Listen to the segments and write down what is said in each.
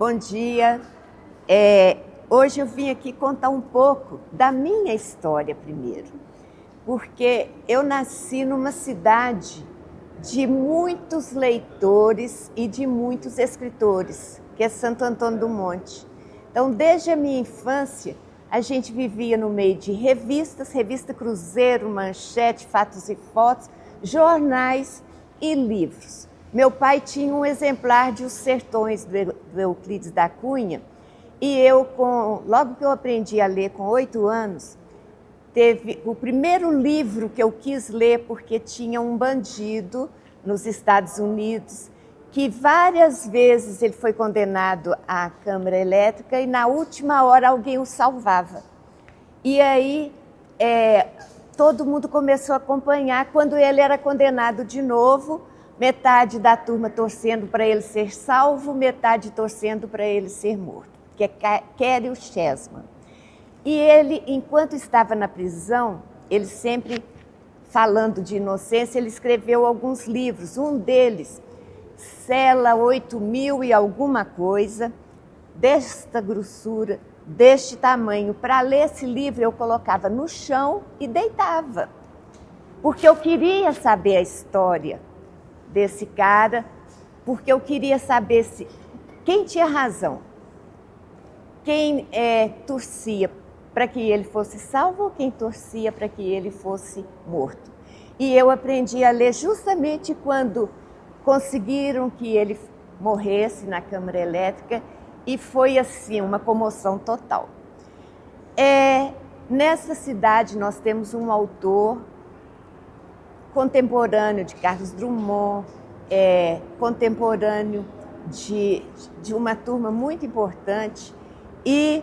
Bom dia. Hoje eu vim aqui contar um pouco da minha história primeiro, porque eu nasci numa cidade de muitos leitores e de muitos escritores, que é Santo Antônio do Monte. Então, desde a minha infância, a gente vivia no meio de revistas, Revista Cruzeiro, Manchete, Fatos e Fotos, jornais e livros. Meu pai tinha um exemplar de Os Sertões, do Euclides da Cunha, e eu, logo que eu aprendi a ler com 8 anos, teve o primeiro livro que eu quis ler, porque tinha um bandido nos Estados Unidos, que várias vezes ele foi condenado à câmara elétrica e na última hora alguém o salvava. E aí todo mundo começou a acompanhar. Quando ele era condenado de novo, metade da turma torcendo para ele ser salvo, metade torcendo para ele ser morto, que é Caryl Chessman. E ele, enquanto estava na prisão, ele sempre falando de inocência, ele escreveu alguns livros. Um deles, Cela 8.000 e alguma coisa, desta grossura, deste tamanho. Para ler esse livro, eu colocava no chão e deitava, porque eu queria saber a história desse cara, porque eu queria saber quem tinha razão, quem torcia para que ele fosse salvo ou quem torcia para que ele fosse morto. E eu aprendi a ler justamente quando conseguiram que ele morresse na câmara elétrica, e foi assim uma comoção total. Nessa cidade nós temos um autor contemporâneo de Carlos Drummond, contemporâneo de uma turma muito importante, e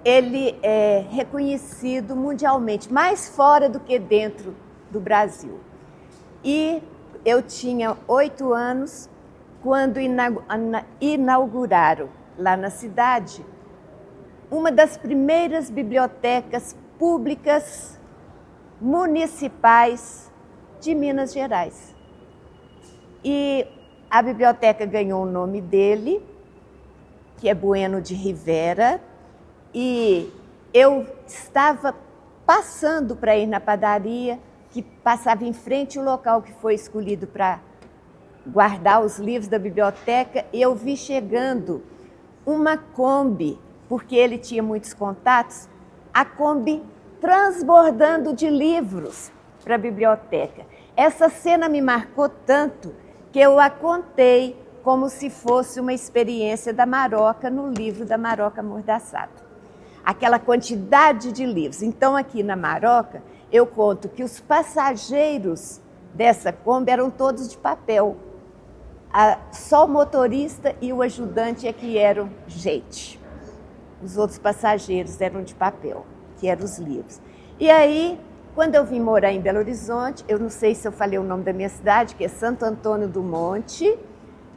ele é reconhecido mundialmente, mais fora do que dentro do Brasil. E eu tinha 8 anos quando inauguraram lá na cidade uma das primeiras bibliotecas públicas municipais de Minas Gerais. E a biblioteca ganhou o nome dele, que é Bueno de Rivera, e eu estava passando para ir na padaria, que passava em frente ao local que foi escolhido para guardar os livros da biblioteca, e eu vi chegando uma Kombi, porque ele tinha muitos contatos, a Kombi transbordando de livros para a biblioteca. Essa cena me marcou tanto que eu a contei como se fosse uma experiência da Maroca no livro da Maroca Amordaçado. Aquela quantidade de livros. Então, aqui na Maroca, eu conto que os passageiros dessa Kombi eram todos de papel. Só o motorista e o ajudante é que eram gente. Os outros passageiros eram de papel, que eram os livros. E aí, quando eu vim morar em Belo Horizonte, eu não sei se eu falei o nome da minha cidade, que é Santo Antônio do Monte,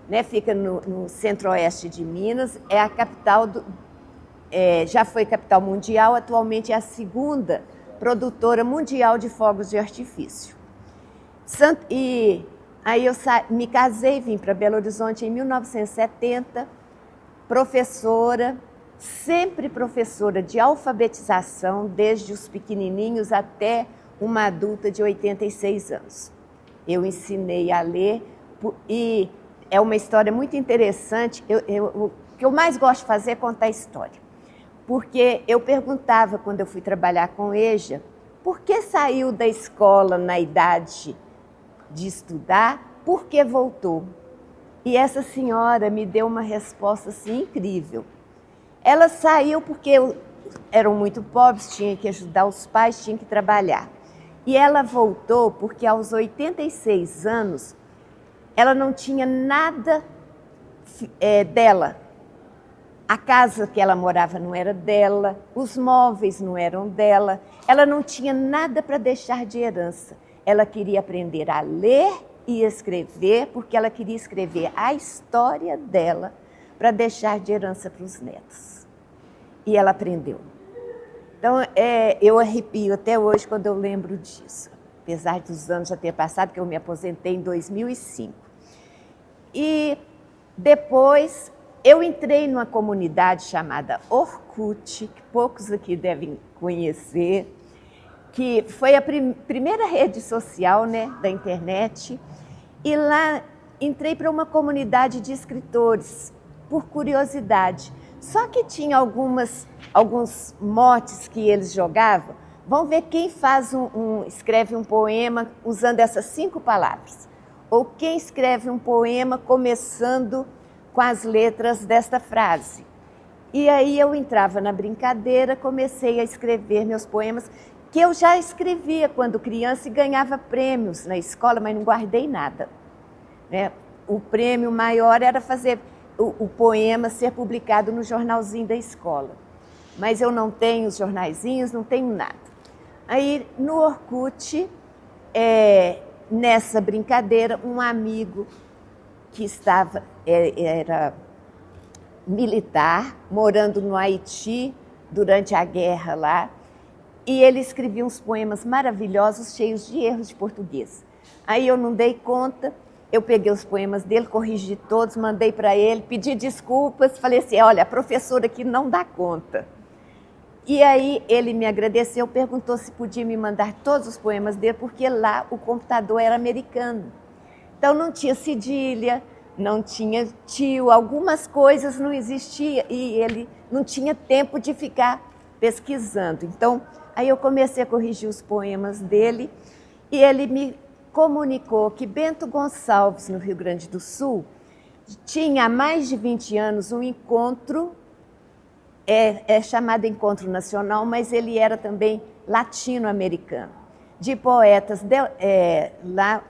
né? Fica no centro-oeste de Minas, é a capital já foi capital mundial, atualmente é a segunda produtora mundial de fogos de artifício. E aí eu me casei, vim para Belo Horizonte em 1970, professora, sempre professora de alfabetização, desde os pequenininhos até uma adulta de 86 anos. Eu ensinei a ler, e é uma história muito interessante. O que eu mais gosto de fazer é contar história. Porque eu perguntava, quando eu fui trabalhar com EJA, por que saiu da escola na idade de estudar, por que voltou? E essa senhora me deu uma resposta assim, incrível. Ela saiu porque eram muito pobres, tinha que ajudar os pais, tinha que trabalhar. E ela voltou porque aos 86 anos, ela não tinha nada dela. A casa que ela morava não era dela, os móveis não eram dela, ela não tinha nada para deixar de herança. Ela queria aprender a ler e escrever, porque ela queria escrever a história dela para deixar de herança para os netos. E ela aprendeu. Então, eu arrepio até hoje quando eu lembro disso, apesar dos anos já ter passado, porque eu me aposentei em 2005. E depois eu entrei numa comunidade chamada Orkut, que poucos aqui devem conhecer, que foi a primeira rede social, né, da internet, e lá entrei para uma comunidade de escritores, por curiosidade. Só que tinha alguns motes que eles jogavam. Vamos ver quem escreve um poema usando essas 5 palavras. Ou quem escreve um poema começando com as letras desta frase. E aí eu entrava na brincadeira, comecei a escrever meus poemas, que eu já escrevia quando criança e ganhava prêmios na escola, mas não guardei nada. Né? O prêmio maior era fazer o poema ser publicado no jornalzinho da escola. Mas eu não tenho os jornaizinhos, não tenho nada. Aí no Orkut, nessa brincadeira, um amigo que era militar, morando no Haiti durante a guerra lá, e ele escrevia uns poemas maravilhosos, cheios de erros de português. Aí eu não dei conta, eu peguei os poemas dele, corrigi todos, mandei para ele, pedi desculpas, falei assim, olha, a professora aqui não dá conta. E aí ele me agradeceu, perguntou se podia me mandar todos os poemas dele, porque lá o computador era americano. Então não tinha cedilha, não tinha tio, algumas coisas não existiam e ele não tinha tempo de ficar pesquisando. Então, aí eu comecei a corrigir os poemas dele e ele me comunicou que Bento Gonçalves, no Rio Grande do Sul, tinha há mais de 20 anos um encontro, chamado Encontro Nacional, mas ele era também latino-americano, de poetas, lá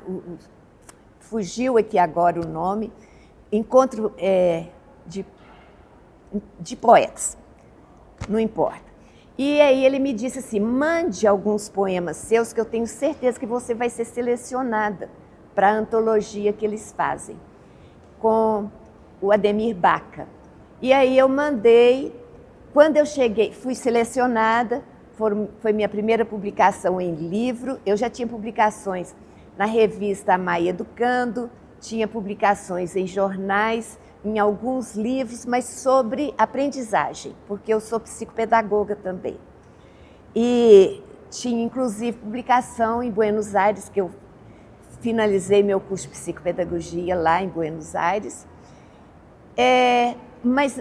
fugiu aqui agora o nome, encontro de poetas, não importa. E aí ele me disse assim, mande alguns poemas seus que eu tenho certeza que você vai ser selecionada para a antologia que eles fazem, com o Ademir Baca. E aí eu mandei, quando eu cheguei, fui selecionada, foi minha primeira publicação em livro, eu já tinha publicações na revista Amai Educando, tinha publicações em jornais, em alguns livros, mas sobre aprendizagem, porque eu sou psicopedagoga também. E tinha, inclusive, publicação em Buenos Aires, que eu finalizei meu curso de psicopedagogia lá em Buenos Aires. Mas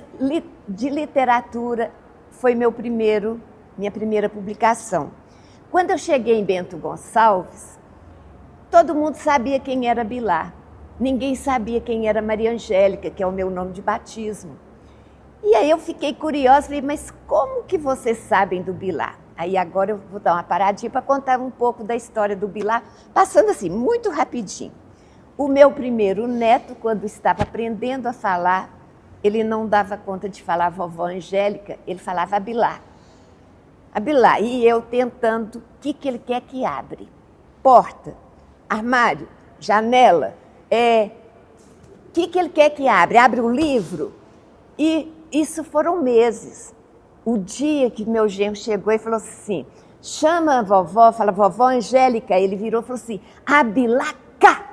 de literatura foi minha primeira publicação. Quando eu cheguei em Bento Gonçalves, todo mundo sabia quem era Bilar. Ninguém sabia quem era Maria Angélica, que é o meu nome de batismo. E aí eu fiquei curiosa, falei, mas como que vocês sabem do Bilar? Aí agora eu vou dar uma paradinha para contar um pouco da história do Bilar, passando assim, muito rapidinho. O meu primeiro neto, quando estava aprendendo a falar, ele não dava conta de falar vovó Angélica, ele falava Bilar. Bilar. E eu tentando, o que ele quer que abre? Porta, armário, janela. O que ele quer que abre? Abre um livro? E isso foram meses. O dia que meu genro chegou e falou assim, chama a vovó, fala, vovó Angélica. Ele virou e falou assim, Abilaca.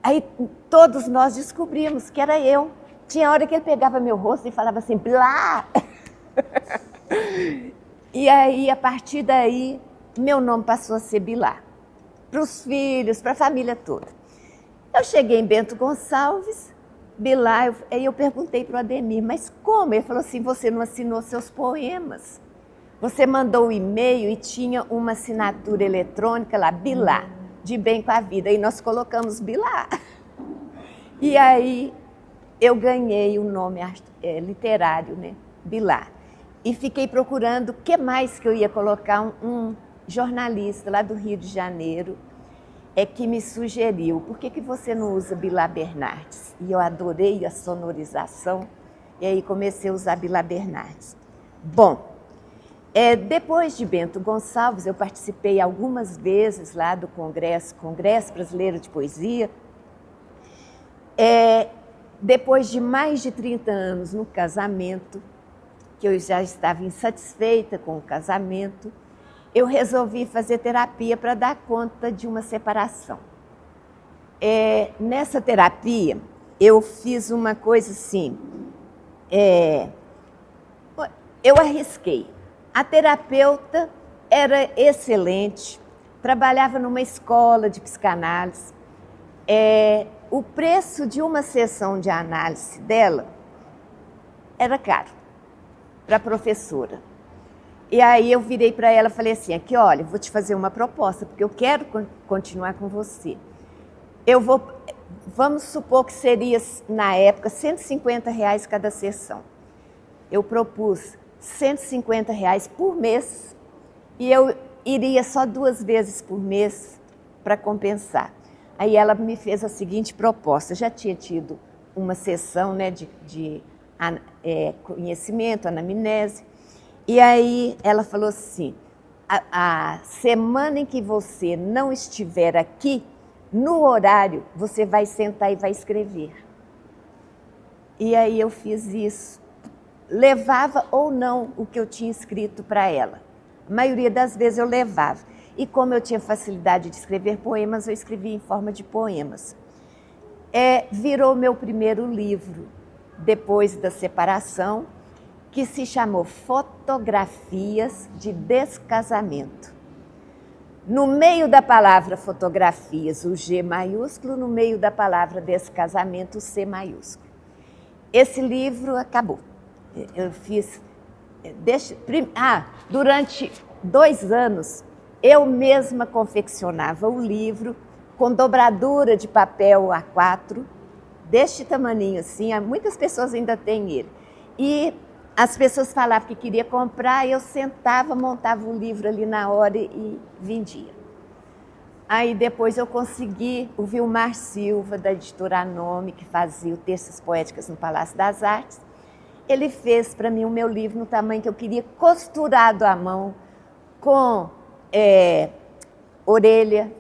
Aí todos nós descobrimos que era eu. Tinha hora que ele pegava meu rosto e falava assim, Blá. E aí, a partir daí, meu nome passou a ser Bilar. Para os filhos, para a família toda. Eu cheguei em Bento Gonçalves, Bilar, aí eu perguntei para o Ademir, mas como? Ele falou assim, você não assinou seus poemas. Você mandou um e-mail e tinha uma assinatura eletrônica lá, Bilar, de bem com a vida. E nós colocamos Bilar. E aí eu ganhei o nome literário, né? Bilar. E fiquei procurando o que mais que eu ia colocar. Um jornalista lá do Rio de Janeiro que me sugeriu, por que você não usa Bilar Bernardes? E eu adorei a sonorização, e aí comecei a usar Bilar Bernardes. Bom, depois de Bento Gonçalves, eu participei algumas vezes lá do Congresso Brasileiro de Poesia. Depois de mais de 30 anos no casamento, que eu já estava insatisfeita com o casamento, eu resolvi fazer terapia para dar conta de uma separação. Nessa terapia, eu fiz uma coisa assim, eu arrisquei. A terapeuta era excelente, trabalhava numa escola de psicanálise. O preço de uma sessão de análise dela era caro para a professora. E aí eu virei para ela e falei assim, aqui, olha, vou te fazer uma proposta, porque eu quero continuar com você. Vamos supor que seria, na época, R$150 cada sessão. Eu propus R$150 por mês e eu iria só 2 vezes por mês para compensar. Aí ela me fez a seguinte proposta, já tinha tido uma sessão, né, de conhecimento, anamnese, e aí ela falou assim, a semana em que você não estiver aqui, no horário, você vai sentar e vai escrever. E aí eu fiz isso. Levava ou não o que eu tinha escrito para ela. A maioria das vezes eu levava. E como eu tinha facilidade de escrever poemas, eu escrevia em forma de poemas. Virou meu primeiro livro, depois da separação, que se chamou Fotografias de Descasamento. No meio da palavra fotografias, o G maiúsculo, no meio da palavra descasamento, o C maiúsculo. Esse livro acabou. Eu fiz... durante 2 anos, eu mesma confeccionava o livro com dobradura de papel A4, deste tamaninho assim, muitas pessoas ainda têm ele. E as pessoas falavam que queria comprar, eu sentava, montava o livro ali na hora e vendia. Aí depois eu consegui o Vilmar Silva, da editora Nome, que fazia o Terças Poéticas no Palácio das Artes. Ele fez para mim o meu livro no tamanho que eu queria, costurado à mão, com orelha,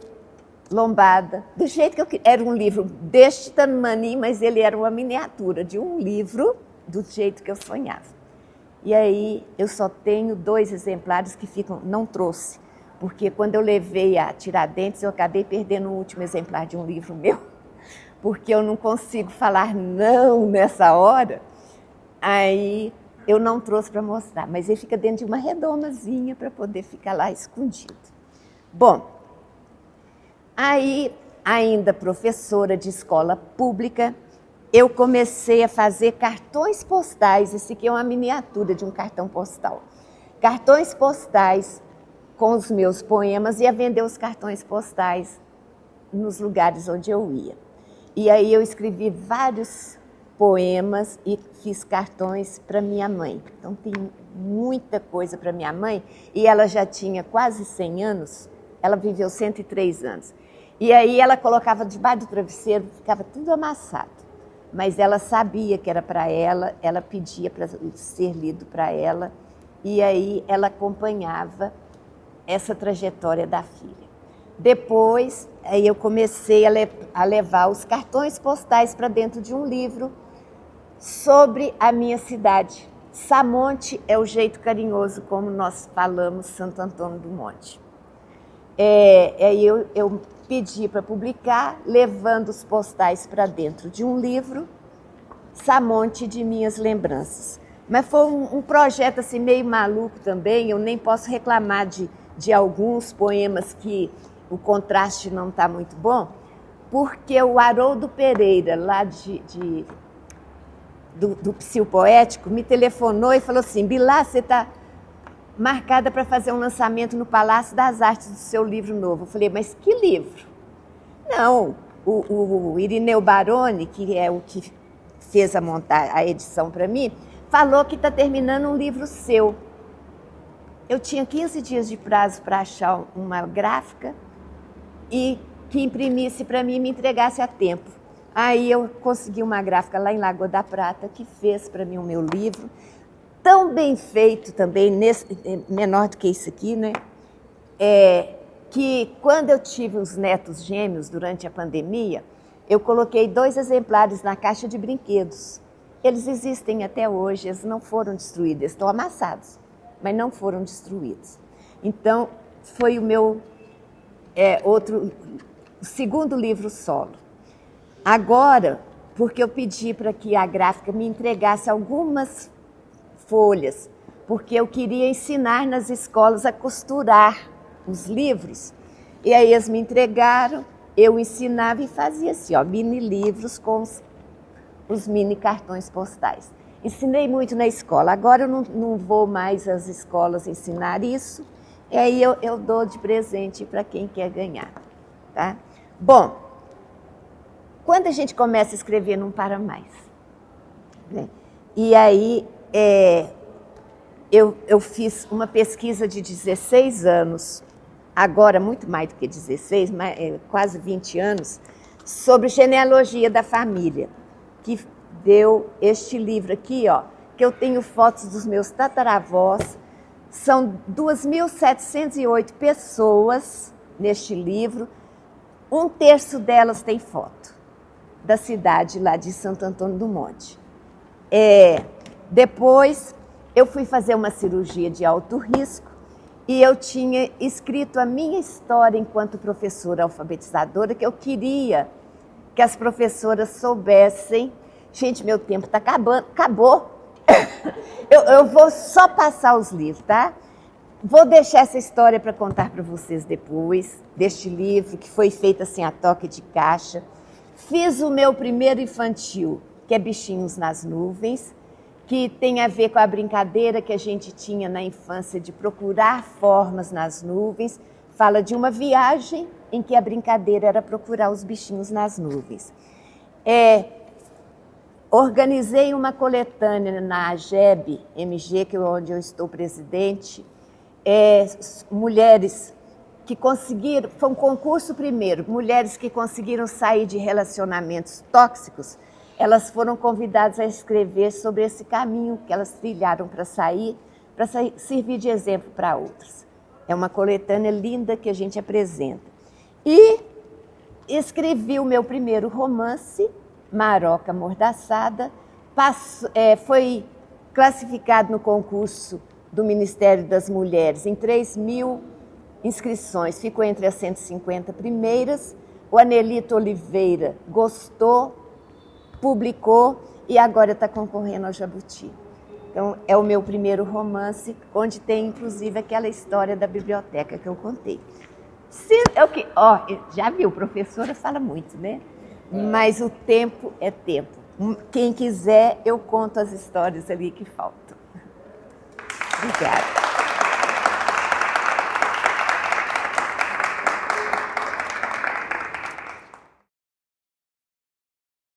lombada, do jeito que eu queria. Era um livro deste tamanho, mas ele era uma miniatura de um livro do jeito que eu sonhava. E aí eu só tenho 2 exemplares que ficam, não trouxe, porque quando eu levei a Tiradentes, eu acabei perdendo o último exemplar de um livro meu, porque eu não consigo falar não nessa hora, aí eu não trouxe para mostrar, mas ele fica dentro de uma redomazinha para poder ficar lá escondido. Bom, aí ainda professora de escola pública, eu comecei a fazer cartões postais, esse aqui é uma miniatura de um cartão postal. Cartões postais com os meus poemas e a vender os cartões postais nos lugares onde eu ia. E aí eu escrevi vários poemas e fiz cartões para minha mãe. Então tem muita coisa para minha mãe e ela já tinha quase 100 anos, ela viveu 103 anos. E aí ela colocava debaixo do travesseiro, ficava tudo amassado. Mas ela sabia que era para ela, ela pedia para ser lido para ela, e aí ela acompanhava essa trajetória da filha. Depois, aí eu comecei a levar os cartões postais para dentro de um livro sobre a minha cidade. Samonte é o jeito carinhoso como nós falamos Santo Antônio do Monte. Eu pedi para publicar, levando os postais para dentro de um livro, Samonte de Minhas Lembranças. Mas foi um projeto assim, meio maluco também, eu nem posso reclamar de alguns poemas que o contraste não está muito bom, porque o Haroldo Pereira, lá do Psil Poético, me telefonou e falou assim, Bilá, você está marcada para fazer um lançamento no Palácio das Artes do seu livro novo. Eu falei, mas que livro? Não, o Irineu Baroni, que é o que fez a edição para mim, falou que está terminando um livro seu. Eu tinha 15 dias de prazo para achar uma gráfica e que imprimisse para mim e me entregasse a tempo. Aí eu consegui uma gráfica lá em Lagoa da Prata que fez para mim o meu livro, tão bem feito também, menor do que isso aqui, né? Que quando eu tive os netos gêmeos durante a pandemia, eu coloquei 2 exemplares na caixa de brinquedos. Eles existem até hoje, eles não foram destruídos, eles estão amassados, mas não foram destruídos. Então, foi o meu segundo livro solo. Agora, porque eu pedi para que a gráfica me entregasse algumas folhas, porque eu queria ensinar nas escolas a costurar os livros. E aí eles me entregaram, eu ensinava e fazia assim, ó, mini livros com os mini cartões postais. Ensinei muito na escola, agora eu não vou mais às escolas ensinar isso, e aí eu dou de presente para quem quer ganhar. Tá? Bom, quando a gente começa a escrever, não para mais. Né? E aí eu fiz uma pesquisa de 16 anos, agora muito mais do que 16, quase 20 anos, sobre genealogia da família, que deu este livro aqui, ó, que eu tenho fotos dos meus tataravós. São 2.708 pessoas neste livro, 1/3 delas tem foto da cidade lá de Santo Antônio do Monte. Depois eu fui fazer uma cirurgia de alto risco e eu tinha escrito a minha história enquanto professora alfabetizadora, que eu queria que as professoras soubessem. Gente, meu tempo está acabando, acabou. Eu vou só passar os livros, tá? Vou deixar essa história para contar para vocês depois, deste livro, que foi feito assim a toque de caixa. Fiz o meu primeiro infantil, que é Bichinhos nas Nuvens, que tem a ver com a brincadeira que a gente tinha na infância de procurar formas nas nuvens. Fala de uma viagem em que a brincadeira era procurar os bichinhos nas nuvens. Organizei uma coletânea na AGEB, MG, que é onde eu estou presidente, mulheres que conseguiram, foi um concurso primeiro, mulheres que conseguiram sair de relacionamentos tóxicos, elas foram convidadas a escrever sobre esse caminho que elas trilharam para servir de exemplo para outras. É uma coletânea linda que a gente apresenta. E escrevi o meu primeiro romance, Maroca Amordaçada, foi classificado no concurso do Ministério das Mulheres em 3.000 inscrições, ficou entre as 150 primeiras. O Anelito Oliveira gostou, publicou e agora está concorrendo ao Jabuti. Então, é o meu primeiro romance, onde tem inclusive aquela história da biblioteca que eu contei. Já viu, professora fala muito, né? Mas o tempo é tempo. Quem quiser, eu conto as histórias ali que faltam. Obrigada.